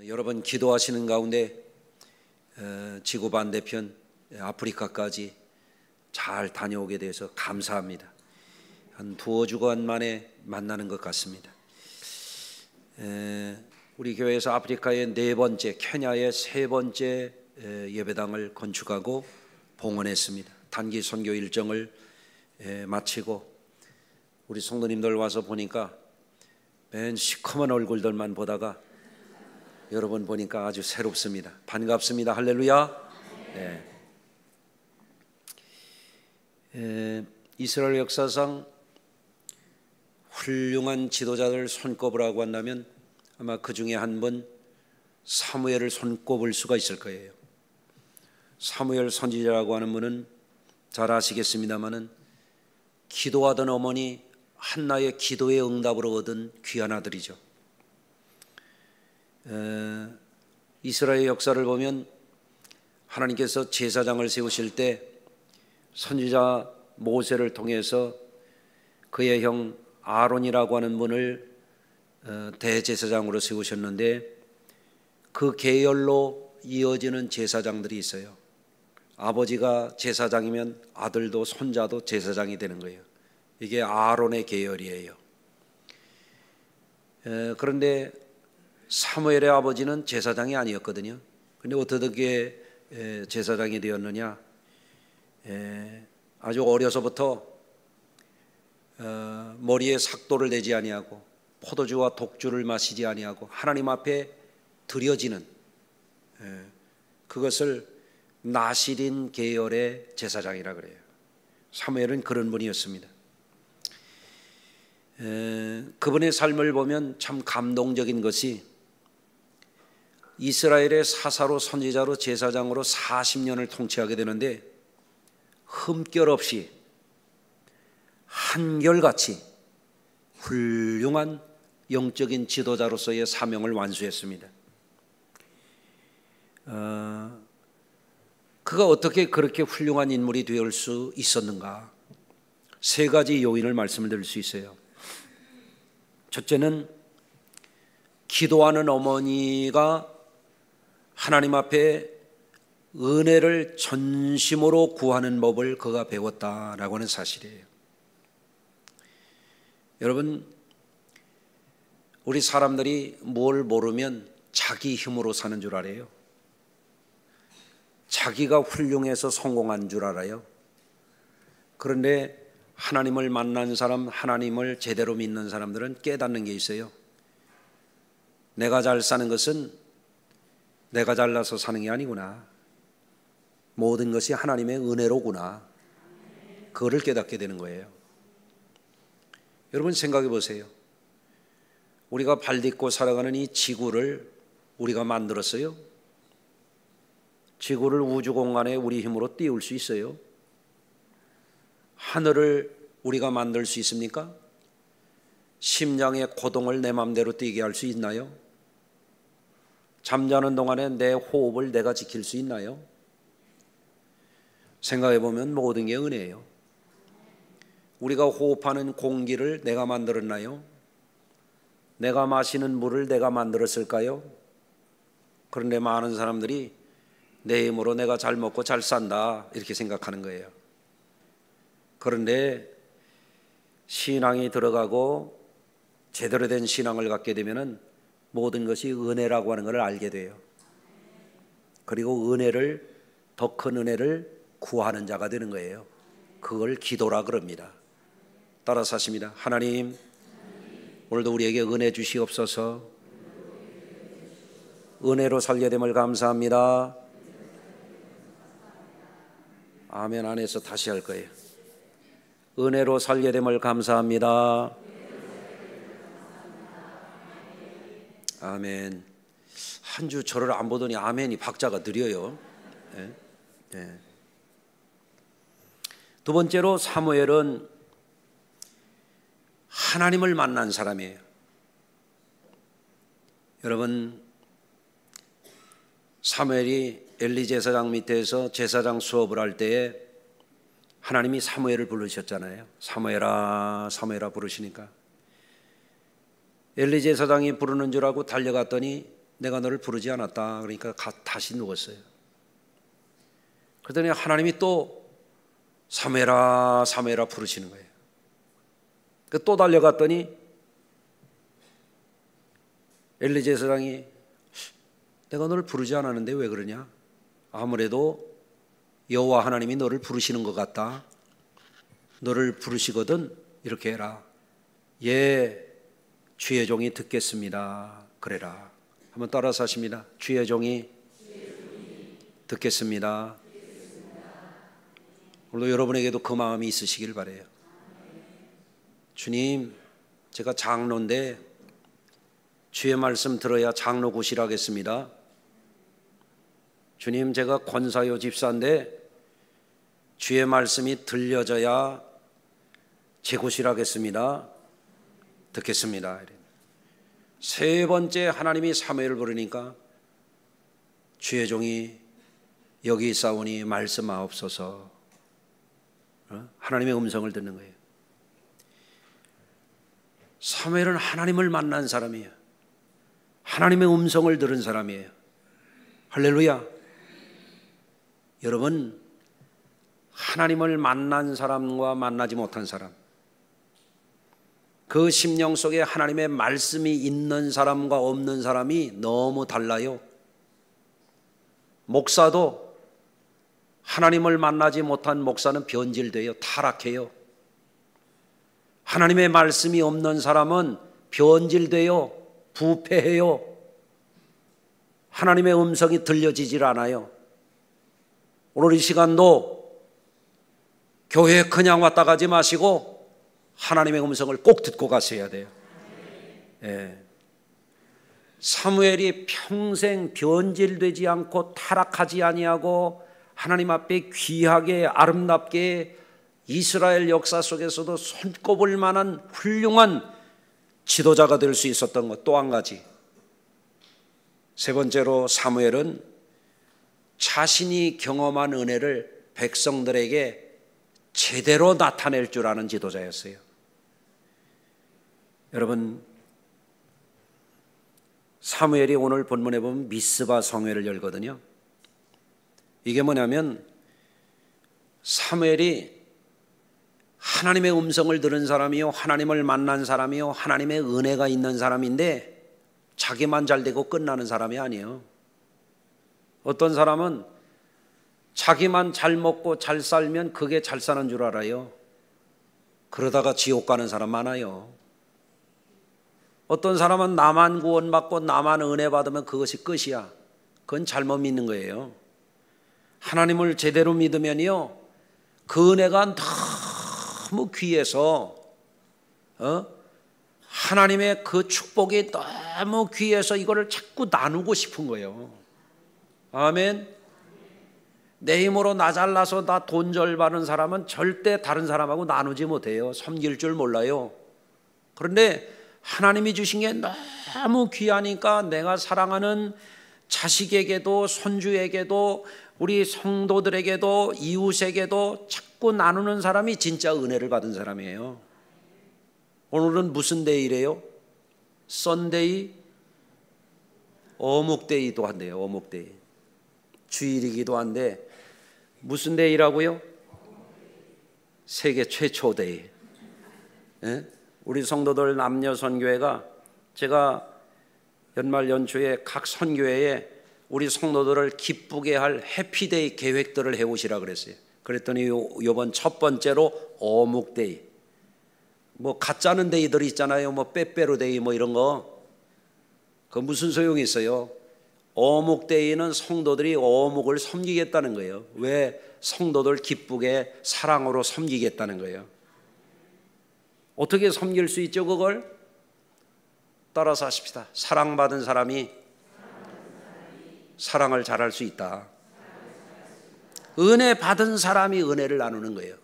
여러분 기도하시는 가운데 지구 반대편 아프리카까지 잘 다녀오게 돼서 감사합니다. 한 두어 주간 만에 만나는 것 같습니다. 우리 교회에서 아프리카의 네 번째, 케냐의 세 번째 예배당을 건축하고 봉헌했습니다. 단기 선교 일정을 마치고 우리 성도님들 와서 보니까 맨 시커먼 얼굴들만 보다가 여러분 보니까 아주 새롭습니다. 반갑습니다. 할렐루야. 이스라엘 역사상 훌륭한 지도자들 손꼽으라고 한다면 아마 그 중에 한 분 사무엘을 손꼽을 수가 있을 거예요. 사무엘 선지자라고 하는 분은 잘 아시겠습니다마는 기도하던 어머니 한나의 기도의 응답으로 얻은 귀한 아들이죠. 이스라엘 역사를 보면 하나님께서 제사장을 세우실 때 선지자 모세를 통해서 그의 형 아론이라고 하는 분을 대제사장으로 세우셨는데 그 계열로 이어지는 제사장들이 있어요. 아버지가 제사장이면 아들도 손자도 제사장이 되는 거예요. 이게 아론의 계열이에요. 그런데 사무엘의 아버지는 제사장이 아니었거든요. 그런데 어떻게 제사장이 되었느냐? 아주 어려서부터 머리에 삭도를 내지 아니하고 포도주와 독주를 마시지 아니하고 하나님 앞에 드려지는 그것을 나시린 계열의 제사장이라 그래요. 사무엘은 그런 분이었습니다. 그분의 삶을 보면 참 감동적인 것이 이스라엘의 사사로 선지자로 제사장으로 40년을 통치하게 되는데 흠결 없이 한결같이 훌륭한 영적인 지도자로서의 사명을 완수했습니다. 그가 어떻게 그렇게 훌륭한 인물이 되을 수 있었는가? 세 가지 요인을 말씀드릴 수 있어요. 첫째는 기도하는 어머니가 하나님 앞에 은혜를 전심으로 구하는 법을 그가 배웠다라고 하는 사실이에요. 여러분, 우리 사람들이 뭘 모르면 자기 힘으로 사는 줄 알아요. 자기가 훌륭해서 성공한 줄 알아요. 그런데 하나님을 만난 사람, 하나님을 제대로 믿는 사람들은 깨닫는 게 있어요. 내가 잘 사는 것은 내가 잘나서 사는 게 아니구나. 모든 것이 하나님의 은혜로구나. 그거를 깨닫게 되는 거예요. 여러분 생각해 보세요. 우리가 발 딛고 살아가는 이 지구를 우리가 만들었어요? 지구를 우주 공간에 우리 힘으로 띄울 수 있어요? 하늘을 우리가 만들 수 있습니까? 심장의 고동을 내 마음대로 뛰게 할 수 있나요? 잠자는 동안에 내 호흡을 내가 지킬 수 있나요? 생각해 보면 모든 게 은혜예요. 우리가 호흡하는 공기를 내가 만들었나요? 내가 마시는 물을 내가 만들었을까요? 그런데 많은 사람들이 내 힘으로 내가 잘 먹고 잘 산다 이렇게 생각하는 거예요. 그런데 신앙이 들어가고 제대로 된 신앙을 갖게 되면은 모든 것이 은혜라고 하는 것을 알게 돼요. 그리고 은혜를, 더 큰 은혜를 구하는 자가 되는 거예요. 그걸 기도라 그럽니다. 따라서 하십니다. 하나님, 오늘도 우리에게 은혜 주시옵소서. 은혜로 살게 됨을 감사합니다. 아멘 안에서 다시 할 거예요. 은혜로 살게 됨을 감사합니다. 아멘. 한 주 저를 안 보더니 아멘이 박자가 느려요. 두 번째로 사무엘은 하나님을 만난 사람이에요. 여러분, 사무엘이 엘리 제사장 밑에서 제사장 수업을 할 때에 하나님이 사무엘을 부르셨잖아요. 사무엘아 사무엘아 부르시니까 엘리 제사장이 부르는 줄 알고 달려갔더니 내가 너를 부르지 않았다. 그러니까 다시 누웠어요. 그러더니 하나님이 또 사무엘아 사무엘아 부르시는 거예요. 또 달려갔더니 엘리 제사장이 내가 너를 부르지 않았는데 왜 그러냐? 아무래도 여호와 하나님이 너를 부르시는 것 같다. 너를 부르시거든 이렇게 해라. 예, 주의 종이 듣겠습니다. 그래라. 한번 따라서 하십니다. 주의 종이 듣겠습니다. 오늘도 여러분에게도 그 마음이 있으시길 바라요. 주님, 제가 장로인데 주의 말씀 들어야 장로 구실하겠습니다. 주님, 제가 권사요 집사인데 주의 말씀이 들려져야 제 구실하겠습니다. 듣겠습니다. 세 번째 하나님이 사무엘을 부르니까 주의 종이 여기 있사오니 말씀하옵소서. 하나님의 음성을 듣는 거예요. 사무엘은 하나님을 만난 사람이에요. 하나님의 음성을 들은 사람이에요. 할렐루야. 여러분, 하나님을 만난 사람과 만나지 못한 사람, 그 심령 속에 하나님의 말씀이 있는 사람과 없는 사람이 너무 달라요. 목사도 하나님을 만나지 못한 목사는 변질돼요. 타락해요. 하나님의 말씀이 없는 사람은 변질돼요. 부패해요. 하나님의 음성이 들려지질 않아요. 오늘 이 시간도 교회에 그냥 왔다 가지 마시고 하나님의 음성을 꼭 듣고 가셔야 돼요. 예. 사무엘이 평생 변질되지 않고 타락하지 아니하고 하나님 앞에 귀하게 아름답게 이스라엘 역사 속에서도 손꼽을 만한 훌륭한 지도자가 될 수 있었던 것 또 한 가지. 세 번째로 사무엘은 자신이 경험한 은혜를 백성들에게 제대로 나타낼 줄 아는 지도자였어요. 여러분, 사무엘이 오늘 본문에 보면 미스바 성회를 열거든요. 이게 뭐냐면 사무엘이 하나님의 음성을 들은 사람이요, 하나님을 만난 사람이요, 하나님의 은혜가 있는 사람인데 자기만 잘 되고 끝나는 사람이 아니에요. 어떤 사람은 자기만 잘 먹고 잘 살면 그게 잘 사는 줄 알아요. 그러다가 지옥 가는 사람 많아요. 어떤 사람은 나만 구원받고 나만 은혜 받으면 그것이 끝이야. 그건 잘못 믿는 거예요. 하나님을 제대로 믿으면요, 그 은혜가 너무 귀해서 하나님의 그 축복이 너무 귀해서 이거를 자꾸 나누고 싶은 거예요. 아멘. 내 힘으로 나 잘나서 나 돈 절 받는 사람은 절대 다른 사람하고 나누지 못해요. 섬길 줄 몰라요. 그런데 하나님이 주신 게 너무 귀하니까 내가 사랑하는 자식에게도 손주에게도 우리 성도들에게도 이웃에게도 자꾸 나누는 사람이 진짜 은혜를 받은 사람이에요. 오늘은 무슨 데이래요? 썬데이, 어묵데이도 한대요. 어묵데이. 주일이기도 한데 무슨 데이라고요? 세계 최초 데이. 예? 우리 성도들 남녀 선교회가 제가 연말 연초에 각 선교회에 우리 성도들을 기쁘게 할 해피데이 계획들을 해오시라 그랬어요. 그랬더니 요번 첫 번째로 어묵데이, 뭐 가짜는 데이들이 있잖아요. 뭐 빼빼로데이 뭐 이런 거. 그 무슨 소용이 있어요? 어묵데이는 성도들이 어묵을 섬기겠다는 거예요. 왜? 성도들 기쁘게 사랑으로 섬기겠다는 거예요. 어떻게 섬길 수 있죠 그걸? 따라서 하십시다. 사랑받은 사람이 사랑을 잘할 수 있다. 은혜 받은 사람이 은혜를 나누는 거예요.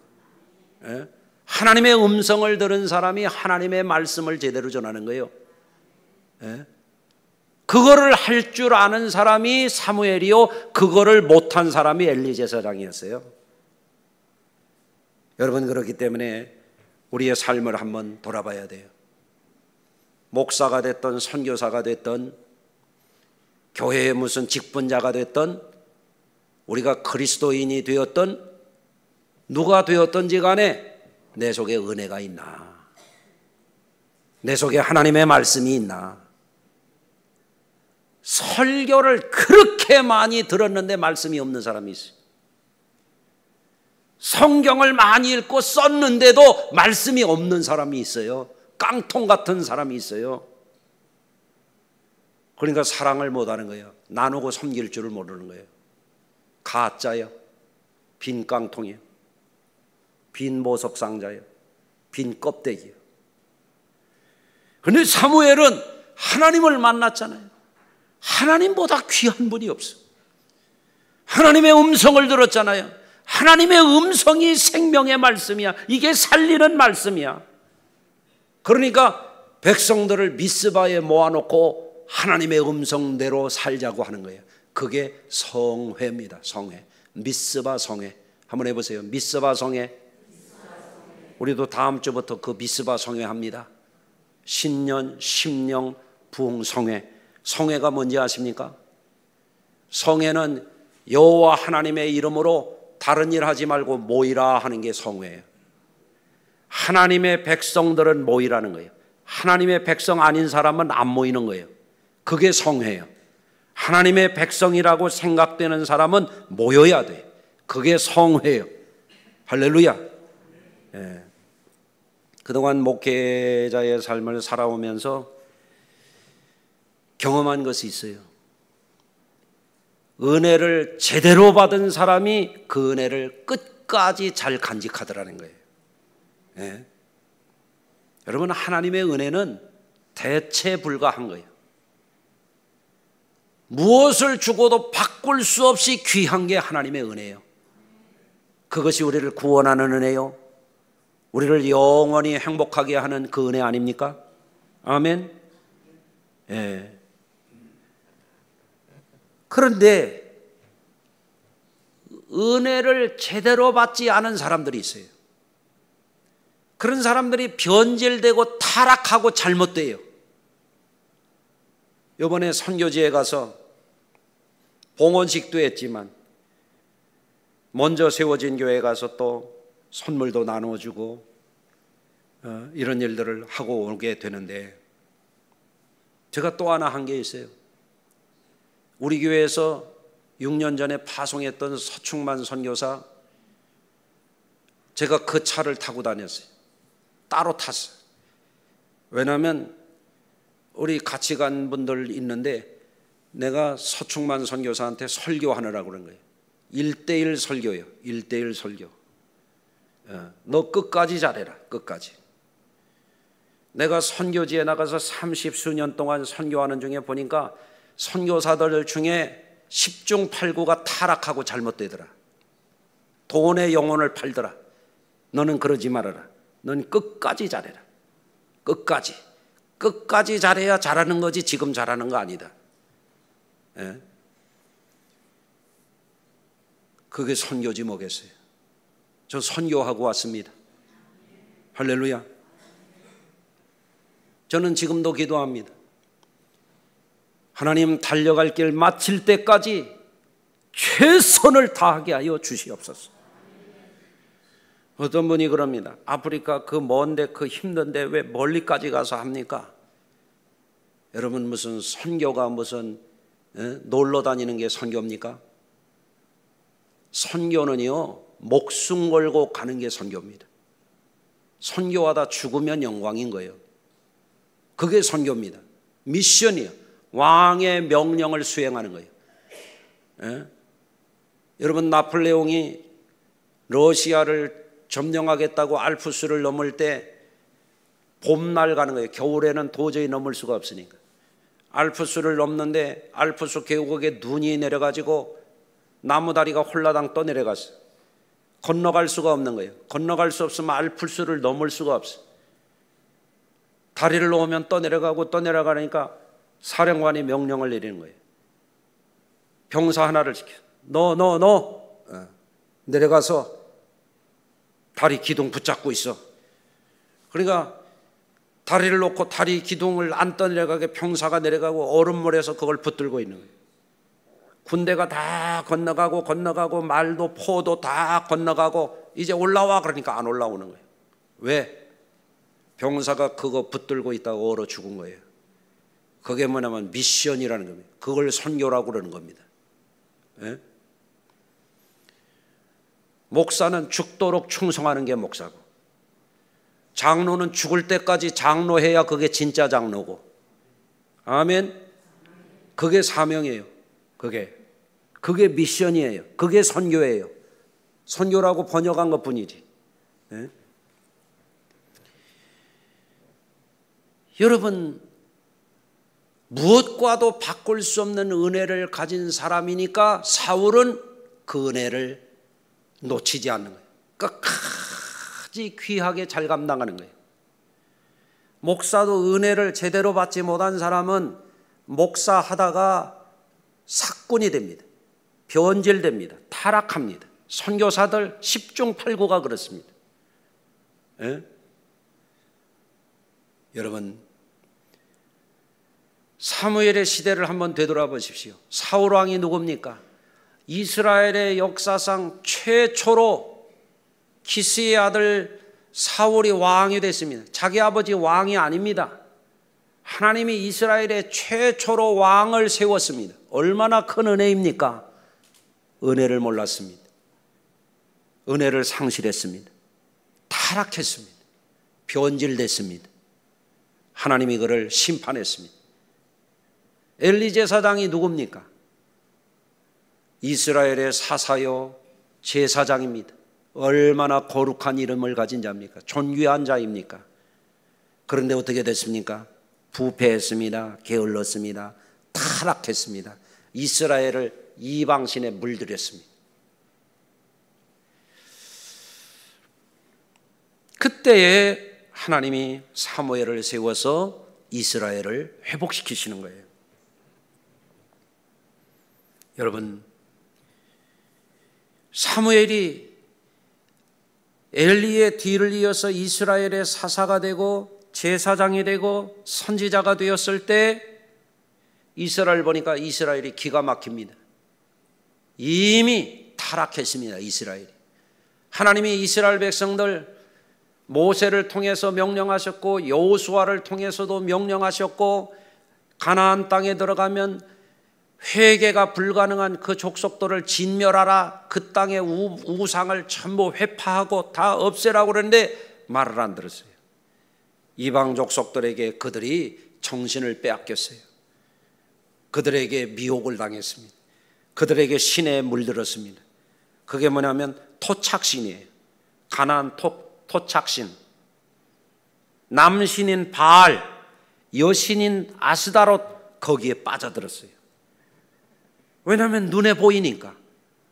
예? 하나님의 음성을 들은 사람이 하나님의 말씀을 제대로 전하는 거예요. 예? 그거를 할 줄 아는 사람이 사무엘이요, 그거를 못한 사람이 엘리 제사장이었어요. 여러분, 그렇기 때문에 우리의 삶을 한번 돌아봐야 돼요. 목사가 됐든 선교사가 됐든 교회의 무슨 직분자가 됐던, 우리가 그리스도인이 되었던, 누가 되었던지 간에 내 속에 은혜가 있나? 내 속에 하나님의 말씀이 있나? 설교를 그렇게 많이 들었는데 말씀이 없는 사람이 있어요. 성경을 많이 읽고 썼는데도 말씀이 없는 사람이 있어요. 깡통 같은 사람이 있어요. 그러니까 사랑을 못하는 거예요. 나누고 섬길 줄을 모르는 거예요. 가짜예요. 빈 깡통이에요. 빈 보석 상자예요. 빈 껍데기예요. 그런데 사무엘은 하나님을 만났잖아요. 하나님보다 귀한 분이 없어. 하나님의 음성을 들었잖아요. 하나님의 음성이 생명의 말씀이야. 이게 살리는 말씀이야. 그러니까 백성들을 미스바에 모아놓고 하나님의 음성대로 살자고 하는 거예요. 그게 성회입니다. 성회. 미스바 성회. 한번 해보세요. 미스바 성회. 우리도 다음 주부터 그 미스바 성회 합니다. 신년, 심령, 부흥 성회. 성회가 뭔지 아십니까? 성회는 여호와 하나님의 이름으로 다른 일 하지 말고 모이라 하는 게 성회예요. 하나님의 백성들은 모이라는 거예요. 하나님의 백성 아닌 사람은 안 모이는 거예요. 그게 성회예요. 하나님의 백성이라고 생각되는 사람은 모여야 돼요. 그게 성회예요. 할렐루야. 예. 그동안 목회자의 삶을 살아오면서 경험한 것이 있어요. 은혜를 제대로 받은 사람이 그 은혜를 끝까지 잘 간직하더라는 거예요. 예. 여러분, 하나님의 은혜는 대체 불가한 거예요. 무엇을 주고도 바꿀 수 없이 귀한 게 하나님의 은혜예요. 그것이 우리를 구원하는 은혜요, 우리를 영원히 행복하게 하는 그 은혜 아닙니까? 아멘. 예. 그런데 은혜를 제대로 받지 않은 사람들이 있어요. 그런 사람들이 변질되고 타락하고 잘못돼요. 이번에 선교지에 가서 봉헌식도 했지만 먼저 세워진 교회에 가서 또 선물도 나눠주고 이런 일들을 하고 오게 되는데, 제가 또 하나 한 게 있어요. 우리 교회에서 6년 전에 파송했던 서충만 선교사, 제가 그 차를 타고 다녔어요. 따로 탔어요. 왜냐하면 우리 같이 간 분들 있는데 내가 서충만 선교사한테 설교하느라고 그런 거예요. 1:1 설교예요. 1:1 설교. 너 끝까지 잘해라. 끝까지. 내가 선교지에 나가서 30수년 동안 선교하는 중에 보니까 선교사들 중에 10중 8구가 타락하고 잘못되더라. 돈의 영혼을 팔더라. 너는 그러지 말아라. 넌 끝까지 잘해라. 끝까지 잘해야 잘하는 거지 지금 잘하는 거 아니다. 예? 그게 선교지 뭐겠어요. 저 선교하고 왔습니다. 할렐루야. 저는 지금도 기도합니다. 하나님, 달려갈 길 마칠 때까지 최선을 다하게 하여 주시옵소서. 어떤 분이 그럽니다. 아프리카 그 먼데 그 힘든데 왜 멀리까지 가서 합니까? 여러분, 무슨 선교가 무슨 놀러 다니는 게 선교입니까? 선교는요, 목숨 걸고 가는 게 선교입니다. 선교하다 죽으면 영광인 거예요. 그게 선교입니다. 미션이에요. 왕의 명령을 수행하는 거예요. 예? 여러분, 나폴레옹이 러시아를 점령하겠다고 알프스를 넘을 때 봄날 가는 거예요. 겨울에는 도저히 넘을 수가 없으니까. 알프스를 넘는데 알프스 계곡에 눈이 내려가지고 나무다리가 홀라당 떠내려갔어요. 건너갈 수가 없는 거예요. 건너갈 수 없으면 알프스를 넘을 수가 없어요. 다리를 놓으면 떠내려가고 떠내려가니까 사령관이 명령을 내리는 거예요. 병사 하나를 시켜. 너 내려가서 다리 기둥 붙잡고 있어. 그러니까 다리를 놓고 다리 기둥을 안 떠내려가게 병사가 내려가고 얼음물에서 그걸 붙들고 있는 거예요. 군대가 다 건너가고 말도 포도 다 건너가고 이제 올라와 그러니까 안 올라오는 거예요. 왜? 병사가 그거 붙들고 있다가 얼어 죽은 거예요. 그게 뭐냐면 미션이라는 겁니다. 그걸 선교라고 그러는 겁니다. 예? 목사는 죽도록 충성하는 게 목사고, 장로는 죽을 때까지 장로해야 그게 진짜 장로고, 아멘. 그게 사명이에요. 그게 미션이에요. 그게 선교예요. 선교라고 번역한 것뿐이지. 예? 여러분, 무엇과도 바꿀 수 없는 은혜를 가진 사람이니까 사울은 그 은혜를 놓치지 않는 거예요. 끝까지 귀하게 잘 감당하는 거예요. 목사도 은혜를 제대로 받지 못한 사람은 목사하다가 사꾼이 됩니다. 변질됩니다. 타락합니다. 선교사들 10중 8구가 그렇습니다. 예? 여러분, 사무엘의 시대를 한번 되돌아보십시오. 사울 왕이 누굽니까? 이스라엘의 역사상 최초로 기스의 아들 사울이 왕이 됐습니다. 자기 아버지 왕이 아닙니다. 하나님이 이스라엘의 최초로 왕을 세웠습니다. 얼마나 큰 은혜입니까? 은혜를 몰랐습니다. 은혜를 상실했습니다. 타락했습니다. 변질됐습니다. 하나님이 그를 심판했습니다. 엘리 제사장이 누굽니까? 이스라엘의 사사요 제사장입니다. 얼마나 거룩한 이름을 가진 자입니까? 존귀한 자입니까? 그런데 어떻게 됐습니까? 부패했습니다. 게을렀습니다. 타락했습니다. 이스라엘을 이방신에 물들였습니다. 그때에 하나님이 사무엘을 세워서 이스라엘을 회복시키시는 거예요. 여러분, 사무엘이 엘리의 뒤를 이어서 이스라엘의 사사가 되고 제사장이 되고 선지자가 되었을 때 이스라엘 보니까 이스라엘이 기가 막힙니다. 이미 타락했습니다. 이스라엘이. 하나님이 이스라엘 백성들 모세를 통해서 명령하셨고 여호수아를 통해서도 명령하셨고, 가나안 땅에 들어가면 회개가 불가능한 그 족속들을 진멸하라, 그 땅의 우상을 전부 회파하고 다 없애라고 그러는데 말을 안 들었어요. 이방 족속들에게 그들이 정신을 빼앗겼어요. 그들에게 미혹을 당했습니다. 그들에게 신에 물들었습니다. 그게 뭐냐면 토착신이에요. 가나안 토착신. 남신인 바알, 여신인 아스다롯, 거기에 빠져들었어요. 왜냐하면 눈에 보이니까,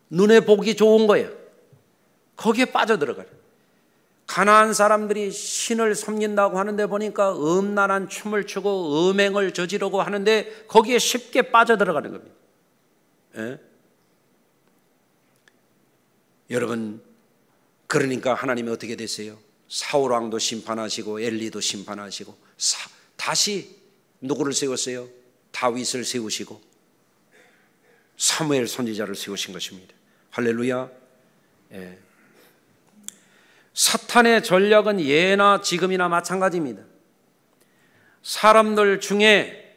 눈에 보기 좋은 거예요. 거기에 빠져들어가요. 가나안 사람들이 신을 섬긴다고 하는데 보니까 음란한 춤을 추고 음행을 저지르고 하는데 거기에 쉽게 빠져들어가는 겁니다. 예? 여러분, 그러니까 하나님이 어떻게 됐어요? 사울 왕도 심판하시고 엘리도 심판하시고 다시 누구를 세웠어요? 다윗을 세우시고 사무엘 선지자를 세우신 것입니다. 할렐루야. 예. 사탄의 전략은 예나 지금이나 마찬가지입니다. 사람들 중에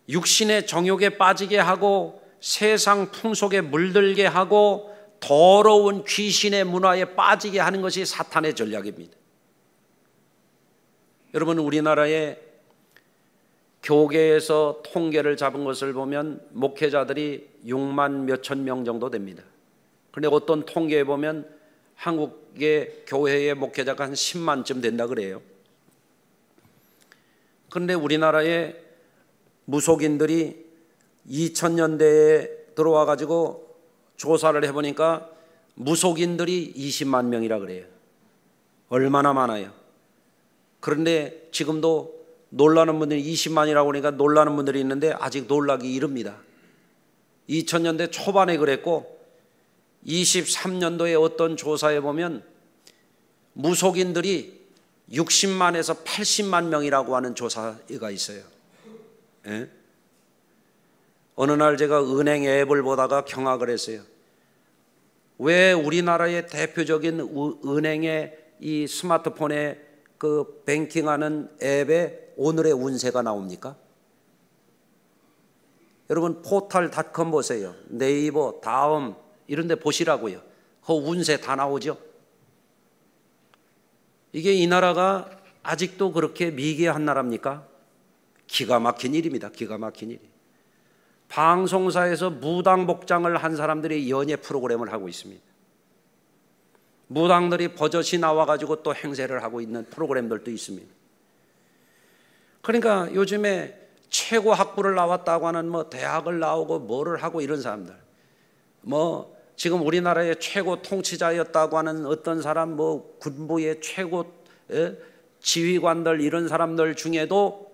육신의 정욕에 빠지게 하고 세상 풍속에 물들게 하고 더러운 귀신의 문화에 빠지게 하는 것이 사탄의 전략입니다. 여러분, 우리나라의 교계에서 통계를 잡은 것을 보면 목회자들이 6만 몇천 명 정도 됩니다. 그런데 어떤 통계에 보면 한국의 교회의 목회자가 한 10만쯤 된다 그래요. 그런데 우리나라의 무속인들이 2000년대에 들어와 가지고 조사를 해보니까 무속인들이 20만 명이라 그래요. 얼마나 많아요. 그런데 지금도 놀라는 분들이 20만이라고 하니까 놀라는 분들이 있는데 아직 놀라기 이릅니다. 2000년대 초반에 그랬고 23년도에 어떤 조사에 보면 무속인들이 60만에서 80만 명이라고 하는 조사가 있어요. 예? 어느 날 제가 은행 앱을 보다가 경악을 했어요. 왜 우리나라의 대표적인 은행의 이 스마트폰에 그 뱅킹하는 앱에 오늘의 운세가 나옵니까? 여러분 포털닷컴 보세요. 네이버, 다음 이런 데 보시라고요. 그 운세 다 나오죠. 이게 이 나라가 아직도 그렇게 미개한 나라입니까? 기가 막힌 일입니다. 기가 막힌 일. 방송사에서 무당복장을 한 사람들이 연예 프로그램을 하고 있습니다. 무당들이 버젓이 나와가지고 또 행세를 하고 있는 프로그램들도 있습니다. 그러니까 요즘에 최고 학부를 나왔다고 하는 뭐 대학을 나오고 뭐를 하고 이런 사람들, 뭐 지금 우리나라의 최고 통치자였다고 하는 어떤 사람, 뭐 군부의 최고 지휘관들 이런 사람들 중에도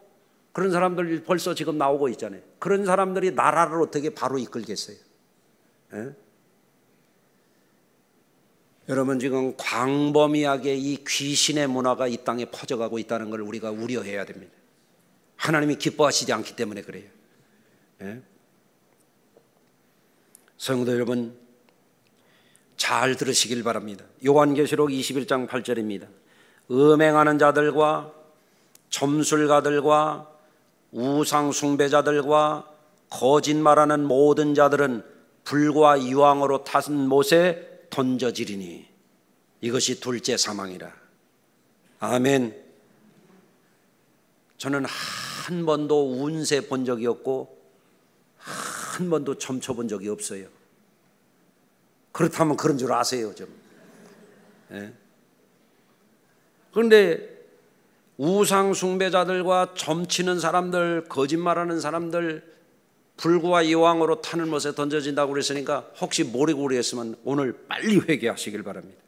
그런 사람들 벌써 지금 나오고 있잖아요. 그런 사람들이 나라를 어떻게 바로 이끌겠어요? 여러분 지금 광범위하게 이 귀신의 문화가 이 땅에 퍼져가고 있다는 걸 우리가 우려해야 됩니다. 하나님이 기뻐하시지 않기 때문에 그래요. 성도 여러분 잘 들으시길 바랍니다. 요한계시록 21장 8절입니다. 음행하는 자들과 점술가들과 우상 숭배자들과 거짓말하는 모든 자들은 불과 이왕으로 탄 못에 던져지리니 이것이 둘째 사망이라. 아멘. 저는 한 번도 운세 본 적이 없고 한 번도 점쳐 본 적이 없어요. 그렇다면 그런 줄 아세요 좀. 그런데 우상 숭배자들과 점치는 사람들, 거짓말하는 사람들 불과 이왕으로 타는 못에 던져진다고 그랬으니까 혹시 모르고 그랬으면 오늘 빨리 회개하시길 바랍니다.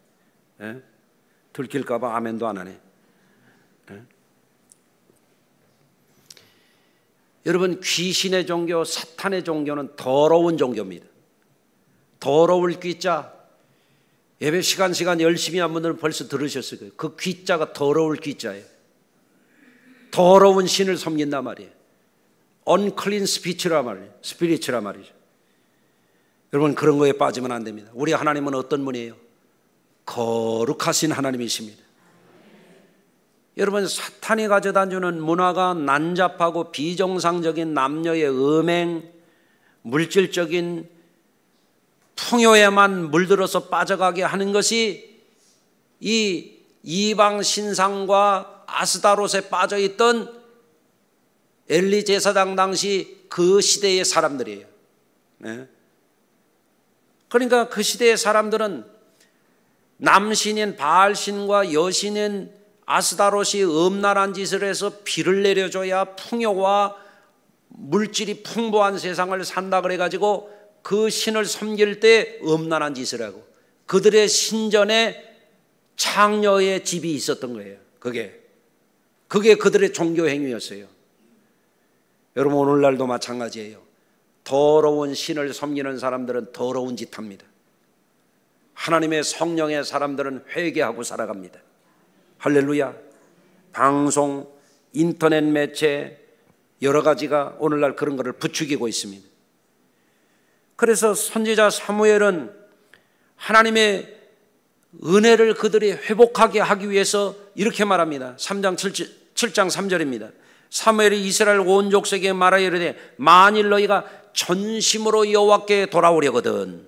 들킬까 봐 아멘도 안 하네. 여러분 귀신의 종교, 사탄의 종교는 더러운 종교입니다. 더러울 귀자, 예배 시간 열심히 한 분들은 벌써 들으셨을 거예요. 그 귀자가 더러울 귀자예요. 더러운 신을 섬긴단 말이에요. unclean speech란 말이죠. 여러분 그런 거에 빠지면 안 됩니다. 우리 하나님은 어떤 분이에요? 거룩하신 하나님이십니다. 여러분 사탄이 가져다 주는 문화가 난잡하고 비정상적인 남녀의 음행, 물질적인 풍요에만 물들어서 빠져가게 하는 것이 이 이방 신상과 아스다롯에 빠져있던 엘리 제사장 당시 그 시대의 사람들이에요. 그러니까 그 시대의 사람들은 남신인 바알신과 여신인 아스다롯이 음란한 짓을 해서 비를 내려줘야 풍요와 물질이 풍부한 세상을 산다 그래가지고 그 신을 섬길 때 음란한 짓을 하고 그들의 신전에 창녀의 집이 있었던 거예요. 그게 그들의 종교 행위였어요. 여러분 오늘날도 마찬가지예요. 더러운 신을 섬기는 사람들은 더러운 짓 합니다. 하나님의 성령의 사람들은 회개하고 살아갑니다. 할렐루야. 방송, 인터넷 매체 여러 가지가 오늘날 그런 것을 부추기고 있습니다. 그래서 선지자 사무엘은 하나님의 은혜를 그들이 회복하게 하기 위해서 이렇게 말합니다. 7장 3절입니다. 사무엘이 이스라엘 온 족속에게 말하여 이르되 만일 너희가 전심으로 여호와께 돌아오려거든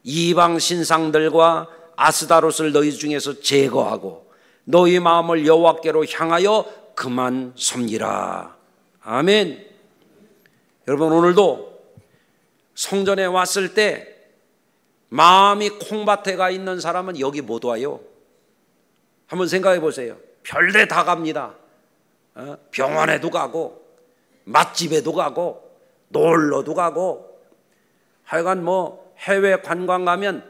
이방 신상들과 아스다롯을 너희 중에서 제거하고 너희 마음을 여호와께로 향하여 그만 섬기라. 아멘. 여러분 오늘도 성전에 왔을 때 마음이 콩밭에 가 있는 사람은 여기 못 와요. 한번 생각해 보세요. 별데 다 갑니다. 병원에도 가고 맛집에도 가고 놀러도 가고 하여간 뭐 해외 관광 가면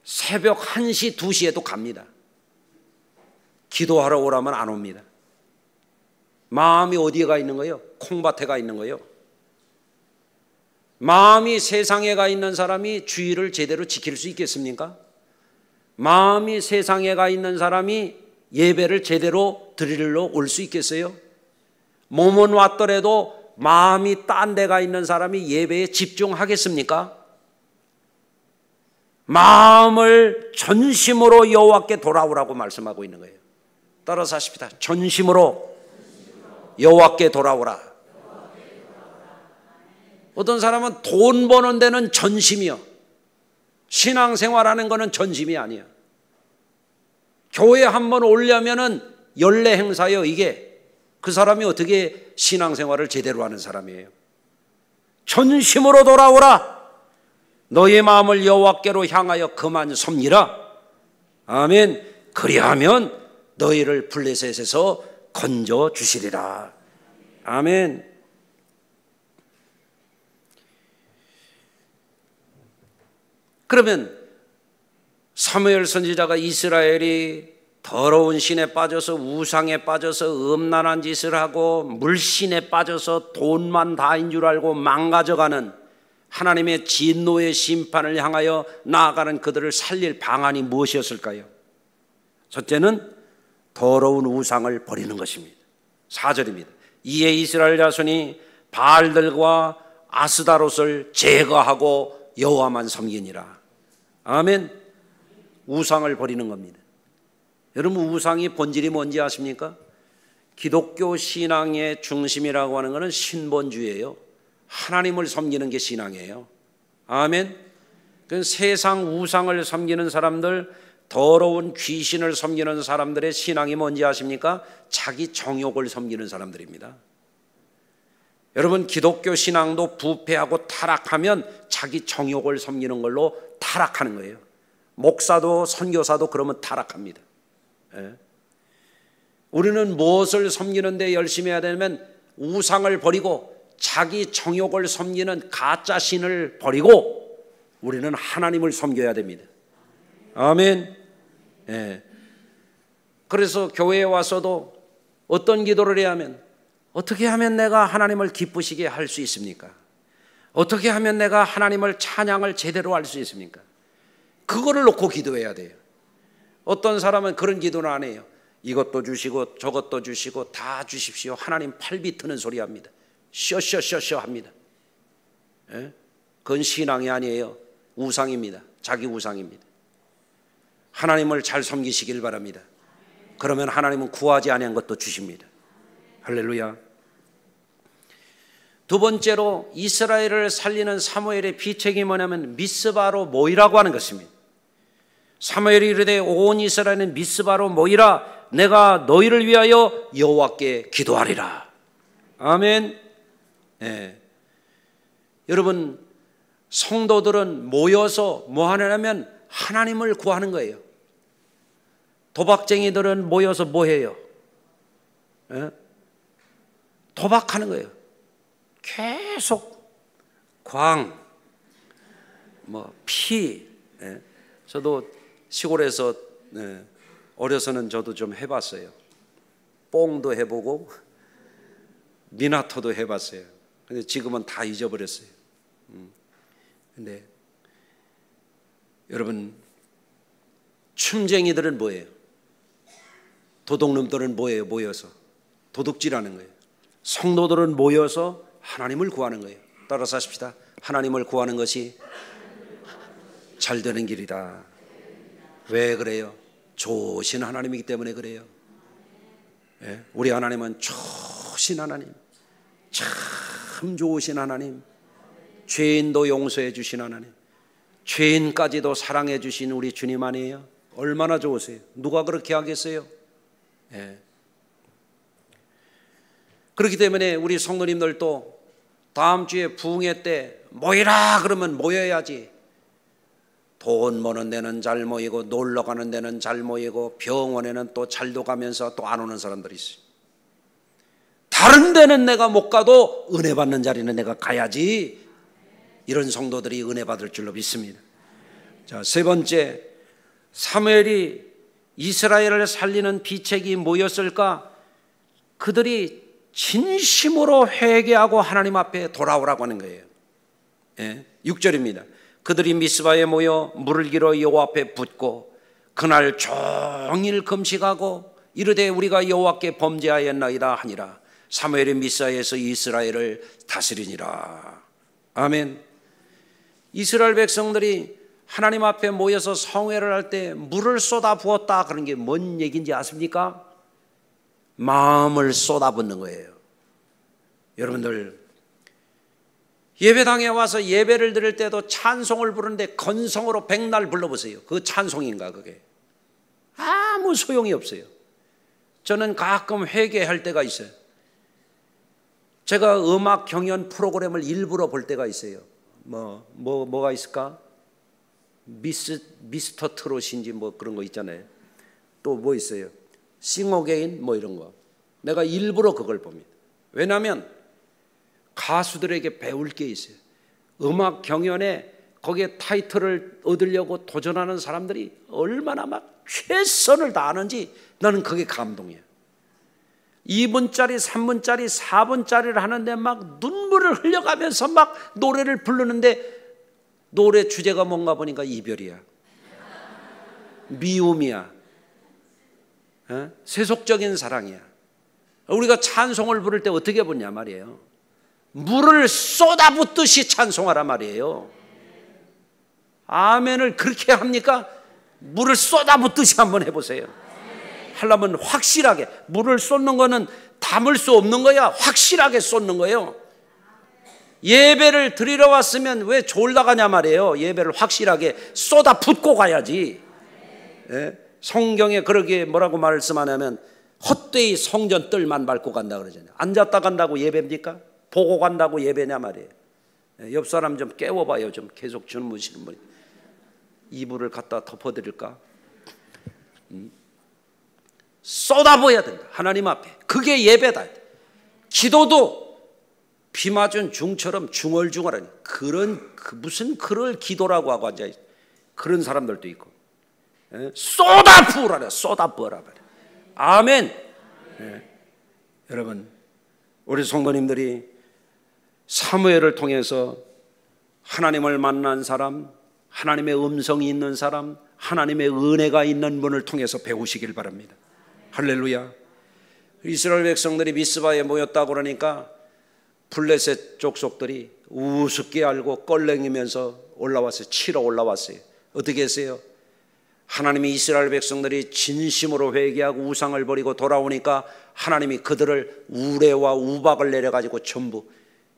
새벽 1시, 2시에도 갑니다. 기도하러 오라면 안 옵니다. 마음이 어디에 가 있는 거예요? 콩밭에 가 있는 거예요. 마음이 세상에 가 있는 사람이 주의를 제대로 지킬 수 있겠습니까? 마음이 세상에 가 있는 사람이 예배를 제대로 드리러 올 수 있겠어요? 몸은 왔더라도 마음이 딴 데가 있는 사람이 예배에 집중하겠습니까? 마음을 전심으로 여호와께 돌아오라고 말씀하고 있는 거예요. 따라서 하십시다. 전심으로 여호와께 돌아오라. 어떤 사람은 돈 버는 데는 전심이요, 신앙생활하는 거는 전심이 아니야. 교회 한번 오려면은 연례 행사요. 이게 그 사람이 어떻게 신앙생활을 제대로 하는 사람이에요? 전심으로 돌아오라. 너의 마음을 여호와께로 향하여 그만 섬기라. 아멘. 그리하면 너희를 블레셋에서 건져 주시리라. 아멘. 그러면 사무엘 선지자가 이스라엘이 더러운 신에 빠져서 우상에 빠져서 음란한 짓을 하고 물신에 빠져서 돈만 다인 줄 알고 망가져가는 하나님의 진노의 심판을 향하여 나아가는 그들을 살릴 방안이 무엇이었을까요? 첫째는 더러운 우상을 버리는 것입니다. 4절입니다. 이에 이스라엘 자손이 바알들과 아스다롯을 제거하고 여호와만 섬기니라. 아멘. 우상을 버리는 겁니다. 여러분, 우상이 본질이 뭔지 아십니까? 기독교 신앙의 중심이라고 하는 것은 신본주의예요. 하나님을 섬기는 게 신앙이에요. 아멘. 그 세상 우상을 섬기는 사람들, 더러운 귀신을 섬기는 사람들의 신앙이 뭔지 아십니까? 자기 정욕을 섬기는 사람들입니다. 여러분, 기독교 신앙도 부패하고 타락하면 자기 정욕을 섬기는 걸로 타락하는 거예요. 목사도 선교사도 그러면 타락합니다. 예. 우리는 무엇을 섬기는데 열심히 해야 되냐면 우상을 버리고 자기 정욕을 섬기는 가짜 신을 버리고 우리는 하나님을 섬겨야 됩니다. 아멘. 예. 그래서 교회에 와서도 어떤 기도를 해야 하면, 어떻게 하면 내가 하나님을 기쁘시게 할 수 있습니까? 어떻게 하면 내가 하나님을 찬양을 제대로 할 수 있습니까? 그거를 놓고 기도해야 돼요. 어떤 사람은 그런 기도는 안 해요. 이것도 주시고 저것도 주시고 다 주십시오. 하나님 팔 비트는 소리 합니다. 쇼쇼쇼쇼 합니다. 예? 그건 신앙이 아니에요. 우상입니다. 자기 우상입니다. 하나님을 잘 섬기시길 바랍니다. 그러면 하나님은 구하지 아니한 것도 주십니다. 할렐루야. 두 번째로 이스라엘을 살리는 사무엘의 비책이 뭐냐면 미스바로 모이라고 하는 것입니다. 사무엘이 이르되 온 이스라엘은 미스바로 모이라. 내가 너희를 위하여 여호와께 기도하리라. 아멘. 예. 여러분, 성도들은 모여서 뭐 하냐면 하나님을 구하는 거예요. 도박쟁이들은 모여서 뭐 해요? 예? 도박하는 거예요. 계속 피. 예? 저도 시골에서 어려서는 저도 좀 해봤어요. 뽕도 해보고 미나토도 해봤어요. 근데 지금은 다 잊어버렸어요. 근데 여러분, 춤쟁이들은 뭐예요? 도둑놈들은 뭐예요? 모여서 도둑질하는 거예요. 성도들은 모여서 하나님을 구하는 거예요. 따라서 하십시다. 하나님을 구하는 것이 잘 되는 길이다. 왜 그래요? 좋으신 하나님이기 때문에 그래요. 예? 우리 하나님은 좋으신 하나님, 참 좋으신 하나님, 죄인도 용서해 주신 하나님, 죄인까지도 사랑해 주신 우리 주님 아니에요? 얼마나 좋으세요? 누가 그렇게 하겠어요? 예. 그렇기 때문에 우리 성도님들도 다음 주에 부흥회 때 모이라 그러면 모여야지. 돈 버는 데는 잘 모이고 놀러 가는 데는 잘 모이고 병원에는 또 잘도 가면서 또 안 오는 사람들이 있어요. 다른 데는 내가 못 가도 은혜 받는 자리는 내가 가야지. 이런 성도들이 은혜 받을 줄로 믿습니다. 자, 세 번째, 사무엘이 이스라엘을 살리는 비책이 뭐였을까? 그들이 진심으로 회개하고 하나님 앞에 돌아오라고 하는 거예요. 예, 6절입니다. 그들이 미스바에 모여 물을 길어 여호와 앞에 붓고 그날 종일 금식하고 이르되 우리가 여호와께 범죄하였나이다 하니라. 사무엘이 미사에서 이스라엘을 다스리니라. 아멘. 이스라엘 백성들이 하나님 앞에 모여서 성회를 할 때 물을 쏟아 부었다, 그런 게 뭔 얘기인지 아십니까? 마음을 쏟아붓는 거예요. 여러분들, 예배당에 와서 예배를 드릴 때도 찬송을 부르는데 건성으로 백날 불러보세요. 그 찬송인가 그게? 아무 소용이 없어요. 저는 가끔 회개할 때가 있어요. 제가 음악 경연 프로그램을 일부러 볼 때가 있어요. 뭐가 있을까? 미스터 트롯인지 뭐 그런 거 있잖아요. 또 뭐 있어요? 싱어게인 뭐 이런 거. 내가 일부러 그걸 봅니다. 왜냐하면 가수들에게 배울 게 있어요. 음악 경연에 거기에 타이틀을 얻으려고 도전하는 사람들이 얼마나 막 최선을 다하는지 나는 그게 감동이에요. 2분짜리, 3분짜리, 4분짜리를 하는데 막 눈물을 흘려가면서 막 노래를 부르는데 노래 주제가 뭔가 보니까 이별이야, 미움이야, 세속적인 사랑이야. 우리가 찬송을 부를 때 어떻게 부르냐 말이에요. 물을 쏟아붓듯이 찬송하란 말이에요. 아멘을 그렇게 합니까? 물을 쏟아붓듯이 한번 해보세요. 하려면 확실하게, 물을 쏟는 거는 담을 수 없는 거야. 확실하게 쏟는 거예요. 예배를 드리러 왔으면 왜 졸다 가냐 말이에요. 예배를 확실하게 쏟아붓고 가야지. 예? 성경에 그렇게 뭐라고 말씀하냐면 헛되이 성전 뜰만 밟고 간다 그러잖아요. 앉았다 간다고 예배입니까? 보고 간다고 예배냐 말이에요. 예, 옆 사람 좀 깨워봐요. 좀 계속 주무시는 분이. 이불을 갖다 덮어드릴까? 쏟아부어야 된다. 하나님 앞에. 그게 예배다. 기도도 비 맞은 중처럼 중얼중얼하니 무슨 그럴 기도라고 하고 앉아있어. 그런 사람들도 있고. 예? 쏟아부으라. 쏟아부어라. 아멘. 예. 여러분, 우리 성도님들이 사무엘을 통해서 하나님을 만난 사람, 하나님의 음성이 있는 사람, 하나님의 은혜가 있는 분을 통해서 배우시길 바랍니다. 할렐루야. 이스라엘 백성들이 미스바에 모였다고 그러니까 블레셋 족속들이 우습게 알고 껄랭이면서 올라왔어요. 치러 올라왔어요. 어떻게 했어요? 하나님이 이스라엘 백성들이 진심으로 회개하고 우상을 버리고 돌아오니까 하나님이 그들을 우레와 우박을 내려가지고 전부,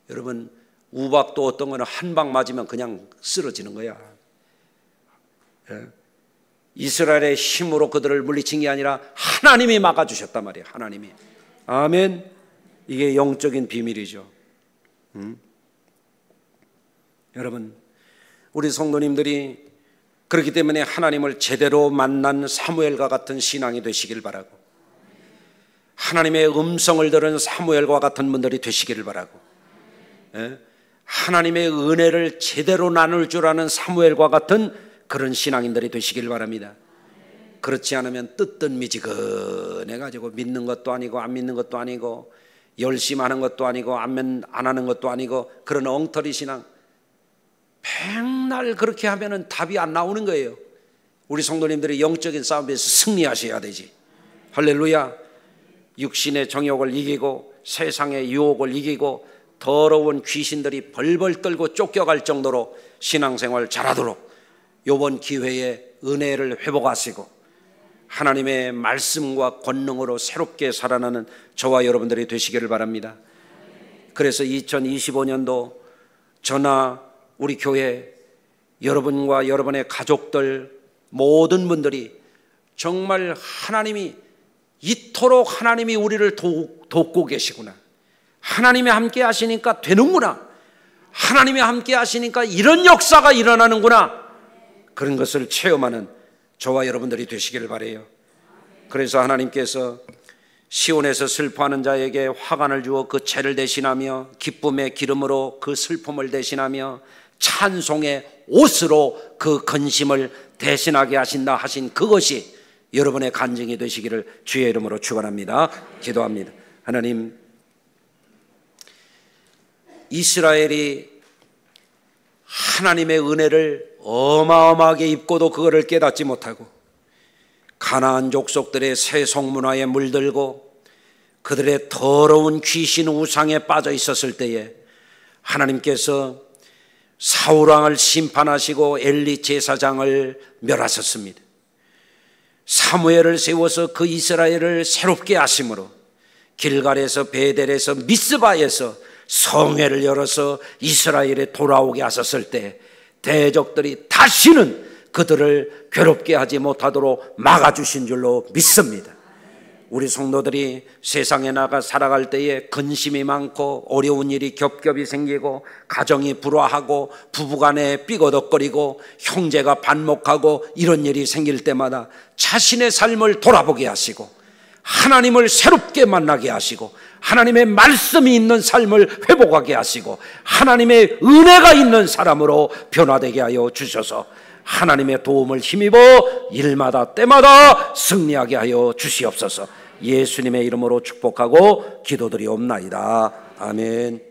여러분 우박도 어떤 거는 한 방 맞으면 그냥 쓰러지는 거야. 예. 이스라엘의 힘으로 그들을 물리친 게 아니라 하나님이 막아주셨단 말이에요. 하나님이. 아멘. 이게 영적인 비밀이죠. 여러분, 우리 성도님들이 그렇기 때문에 하나님을 제대로 만난 사무엘과 같은 신앙이 되시길 바라고, 하나님의 음성을 들은 사무엘과 같은 분들이 되시기를 바라고, 하나님의 은혜를 제대로 나눌 줄 아는 사무엘과 같은 그런 신앙인들이 되시길 바랍니다. 그렇지 않으면 뜨뜻미지근해가지고 믿는 것도 아니고 안 믿는 것도 아니고 열심히 하는 것도 아니고 안 하는 것도 아니고 그런 엉터리 신앙, 맨날 그렇게 하면은 답이 안 나오는 거예요. 우리 성도님들이 영적인 싸움에서 승리하셔야 되지. 할렐루야. 육신의 정욕을 이기고 세상의 유혹을 이기고 더러운 귀신들이 벌벌 떨고 쫓겨갈 정도로 신앙생활 잘하도록 이번 기회에 은혜를 회복하시고 하나님의 말씀과 권능으로 새롭게 살아나는 저와 여러분들이 되시기를 바랍니다. 그래서 2025년도 저나 우리 교회 여러분과 여러분의 가족들 모든 분들이 정말 하나님이 이토록 하나님이 우리를 돕고 계시구나, 하나님이 함께 하시니까 되는구나, 하나님이 함께 하시니까 이런 역사가 일어나는구나, 그런 것을 체험하는 저와 여러분들이 되시기를 바라요. 그래서 하나님께서 시온에서 슬퍼하는 자에게 화관을 주어 그 죄를 대신하며 기쁨의 기름으로 그 슬픔을 대신하며 찬송의 옷으로 그 근심을 대신하게 하신다 하신 그것이 여러분의 간증이 되시기를 주의 이름으로 축원합니다. 기도합니다. 하나님, 이스라엘이 하나님의 은혜를 어마어마하게 입고도 그거를 깨닫지 못하고 가나안 족속들의 세속 문화에 물들고 그들의 더러운 귀신 우상에 빠져 있었을 때에 하나님께서 사울왕을 심판하시고 엘리 제사장을 멸하셨습니다. 사무엘을 세워서 그 이스라엘을 새롭게 하심으로 길갈에서 베델에서 미스바에서 성회를 열어서 이스라엘에 돌아오게 하셨을 때 대적들이 다시는 그들을 괴롭게 하지 못하도록 막아주신 줄로 믿습니다. 우리 성도들이 세상에 나가 살아갈 때에 근심이 많고 어려운 일이 겹겹이 생기고 가정이 불화하고 부부간에 삐거덕거리고 형제가 반목하고 이런 일이 생길 때마다 자신의 삶을 돌아보게 하시고 하나님을 새롭게 만나게 하시고 하나님의 말씀이 있는 삶을 회복하게 하시고 하나님의 은혜가 있는 사람으로 변화되게 하여 주셔서 하나님의 도움을 힘입어 일마다 때마다 승리하게 하여 주시옵소서. 예수님의 이름으로 축복하고 기도드리옵나이다. 아멘.